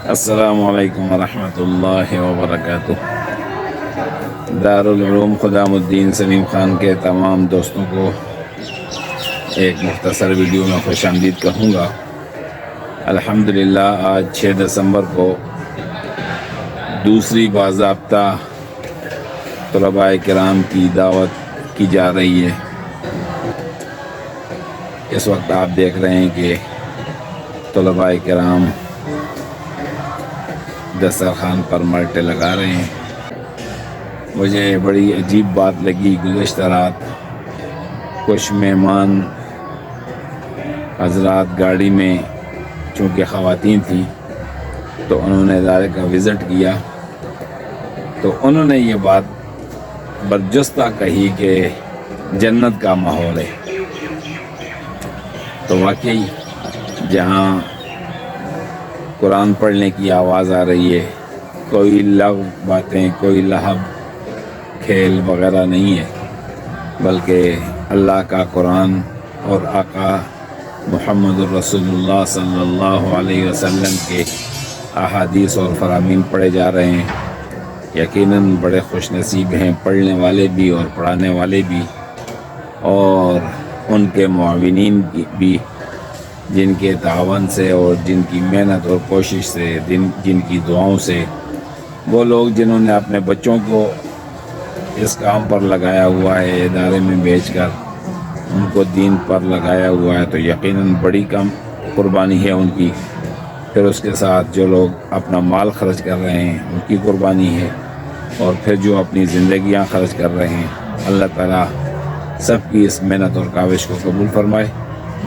السلام علیکم ورحمۃ اللہ وبرکاتہ۔ دارالعلوم خدام الدین سلیم خان کے تمام دوستوں کو ایک مختصر ویڈیو میں خوش آمدید کہوں گا۔ الحمدللہ آج 6 دسمبر کو دوسری باضابطہ طلباء کرام کی دعوت کی جا رہی ہے۔ اس وقت آپ دیکھ رہے ہیں کہ طلباء کرام دسترخوان پر ملٹے لگا رہے ہیں۔ مجھے بڑی عجیب بات لگی، گزشتہ رات کچھ مہمان حضرات گاڑی میں، چونکہ خواتین تھیں تو انہوں نے ادارے کا وزٹ کیا، تو انہوں نے یہ بات برجستہ کہی کہ جنت کا ماحول ہے۔ تو واقعی جہاں قرآن پڑھنے کی آواز آ رہی ہے، کوئی لغو باتیں، کوئی لہب کھیل وغیرہ نہیں ہے، بلکہ اللہ کا قرآن اور آقا محمد الرسول اللہ صلی اللہ علیہ وسلم کے احادیث اور فرامین پڑھے جا رہے ہیں۔ یقیناً بڑے خوش نصیب ہیں پڑھنے والے بھی اور پڑھانے والے بھی، اور ان کے معاونین بھی، جن کے تعاون سے اور جن کی محنت اور کوشش سے، جن کی دعاؤں سے، وہ لوگ جنہوں نے اپنے بچوں کو اس کام پر لگایا ہوا ہے، ادارے میں بھیج کر ان کو دین پر لگایا ہوا ہے، تو یقیناً بڑی کم قربانی ہے ان کی۔ پھر اس کے ساتھ جو لوگ اپنا مال خرچ کر رہے ہیں ان کی قربانی ہے، اور پھر جو اپنی زندگیاں خرچ کر رہے ہیں، اللہ تعالیٰ سب کی اس محنت اور کاوش کو قبول فرمائے۔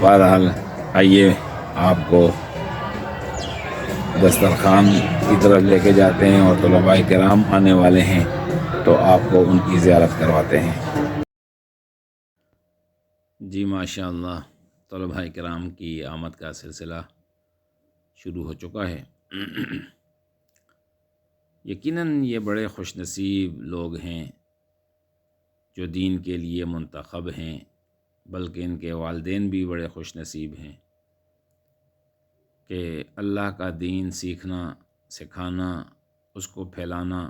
بہرحال آئیے آپ کو دسترخوان کی طرف لے کے جاتے ہیں، اور طلباء کرام آنے والے ہیں تو آپ کو ان کی زیارت کرواتے ہیں۔ جی ماشاء اللہ، طلباء کرام کی آمد کا سلسلہ شروع ہو چکا ہے۔ یقیناً یہ بڑے خوش نصیب لوگ ہیں جو دین کے لیے منتخب ہیں، بلکہ ان کے والدین بھی بڑے خوش نصیب ہیں کہ اللہ کا دین سیکھنا، سکھانا، اس کو پھیلانا،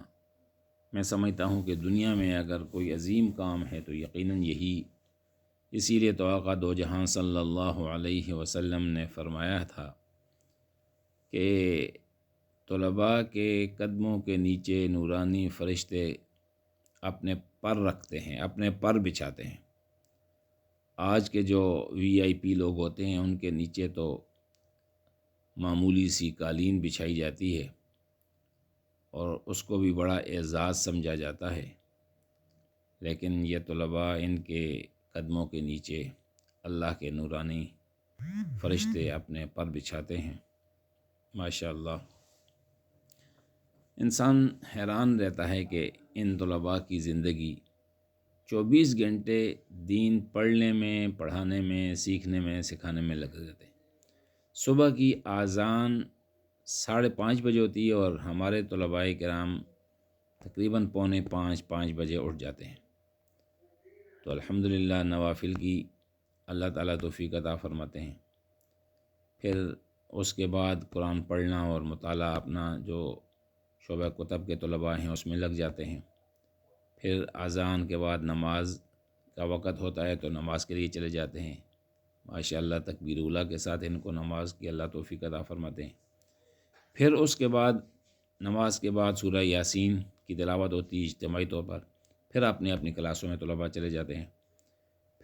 میں سمجھتا ہوں کہ دنیا میں اگر کوئی عظیم کام ہے تو یقیناً یہی۔ اسی لیے تو آقا دو جہاں صلی اللہ علیہ وسلم نے فرمایا تھا کہ طلباء کے قدموں کے نیچے نورانی فرشتے اپنے پر رکھتے ہیں، اپنے پر بچھاتے ہیں۔ آج کے جو وی آئی پی لوگ ہوتے ہیں ان کے نیچے تو معمولی سی قالین بچھائی جاتی ہے اور اس کو بھی بڑا اعزاز سمجھا جاتا ہے، لیکن یہ طلباء، ان کے قدموں کے نیچے اللہ کے نورانی فرشتے اپنے پر بچھاتے ہیں۔ ماشاء اللہ، انسان حیران رہتا ہے کہ ان طلباء کی زندگی 24 گھنٹے دین پڑھنے میں، پڑھانے میں، سیکھنے میں، سکھانے میں لگے رہتے ہیں۔ صبح کی اذان 5:30 بجے ہوتی ہے اور ہمارے طلباء کرام تقریباً 4:45 بجے اٹھ جاتے ہیں۔ تو الحمدللہ نوافل کی اللہ تعالیٰ توفیق عطا فرماتے ہیں۔ پھر اس کے بعد قرآن پڑھنا اور مطالعہ، اپنا جو شعبہ کتب کے طلباء ہیں اس میں لگ جاتے ہیں۔ پھر اذان کے بعد نماز کا وقت ہوتا ہے تو نماز کے لیے چلے جاتے ہیں۔ ماشاء اللہ تکبیر اولیٰ کے ساتھ ان کو نماز کی اللہ توفیق عطا فرماتے ہیں۔ پھر اس کے بعد نماز کے بعد سورہ یاسین کی تلاوت ہوتی ہے اجتماعی طور پر۔ پھر اپنی اپنی کلاسوں میں طلباء چلے جاتے ہیں۔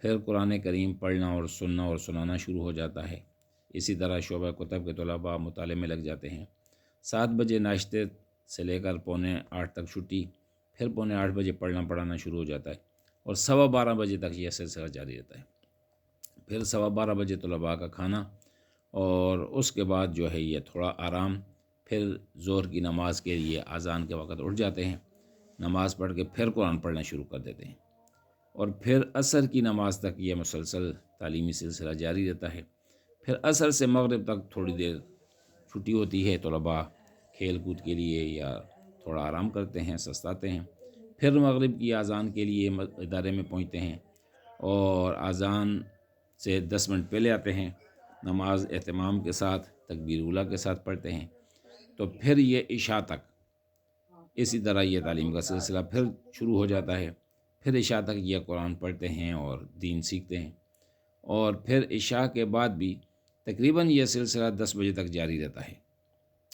پھر قرآن کریم پڑھنا اور سننا اور سنانا شروع ہو جاتا ہے۔ اسی طرح شعبہ کتب کے طلباء مطالعے میں لگ جاتے ہیں۔ 7 بجے ناشتے سے لے کر 7:45 تک چھٹی، پھر 8:45 بجے پڑھانا شروع ہو جاتا ہے، اور 12:15 بجے تک یہ سلسلہ جاری رہتا ہے۔ پھر 12:15 بجے طلباء کا کھانا، اور اس کے بعد جو ہے یہ تھوڑا آرام۔ پھر ظہر کی نماز کے لیے اذان کے وقت اٹھ جاتے ہیں، نماز پڑھ کے پھر قرآن پڑھنا شروع کر دیتے ہیں، اور پھر عصر کی نماز تک یہ مسلسل تعلیمی سلسلہ جاری رہتا ہے۔ پھر عصر سے مغرب تک تھوڑی دیر چھٹی ہوتی ہے، طلباء کھیل کود کے لیے یا تھوڑا آرام کرتے ہیں، سستاتے ہیں۔ پھر مغرب کی اذان کے لیے ادارے میں پہنچتے ہیں، اور اذان سے 10 منٹ پہلے آتے ہیں، نماز اہتمام کے ساتھ تکبیر اولیٰ کے ساتھ پڑھتے ہیں۔ تو پھر یہ عشاء تک اسی طرح یہ تعلیم کا سلسلہ پھر شروع ہو جاتا ہے۔ پھر عشاء تک یہ قرآن پڑھتے ہیں اور دین سیکھتے ہیں، اور پھر عشاء کے بعد بھی تقریباً یہ سلسلہ 10 بجے تک جاری رہتا ہے،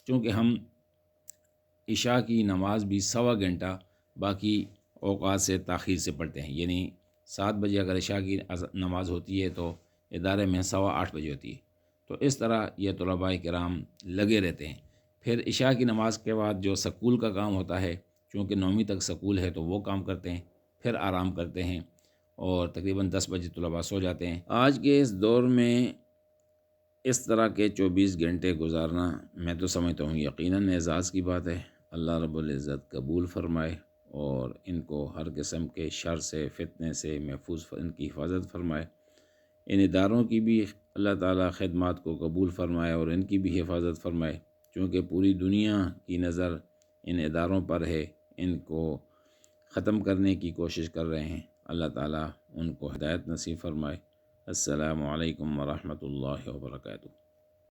چونکہ ہم عشاء کی نماز بھی 1.25 گھنٹہ باقی اوقات سے تاخیر سے پڑھتے ہیں، یعنی 7 بجے اگر عشاء کی نماز ہوتی ہے تو ادارے میں 8:15 بجے ہوتی ہے۔ تو اس طرح یہ طلباء کرام لگے رہتے ہیں۔ پھر عشاء کی نماز کے بعد جو سکول کا کام ہوتا ہے، چونکہ 9ویں تک سکول ہے تو وہ کام کرتے ہیں، پھر آرام کرتے ہیں اور تقریباً 10 بجے طلباء سو جاتے ہیں۔ آج کے اس دور میں اس طرح کے 24 گھنٹے گزارنا میں تو سمجھتا ہوں یقیناً اعزاز کی بات ہے۔ اللہ رب العزت قبول فرمائے اور ان کو ہر قسم کے شر سے، فتنے سے محفوظ، ان کی حفاظت فرمائے۔ ان اداروں کی بھی اللہ تعالیٰ خدمات کو قبول فرمائے اور ان کی بھی حفاظت فرمائے، چونکہ پوری دنیا کی نظر ان اداروں پر ہے، ان کو ختم کرنے کی کوشش کر رہے ہیں۔ اللہ تعالیٰ ان کو ہدایت نصیب فرمائے۔ السلام علیکم ورحمۃ اللہ وبرکاتہ۔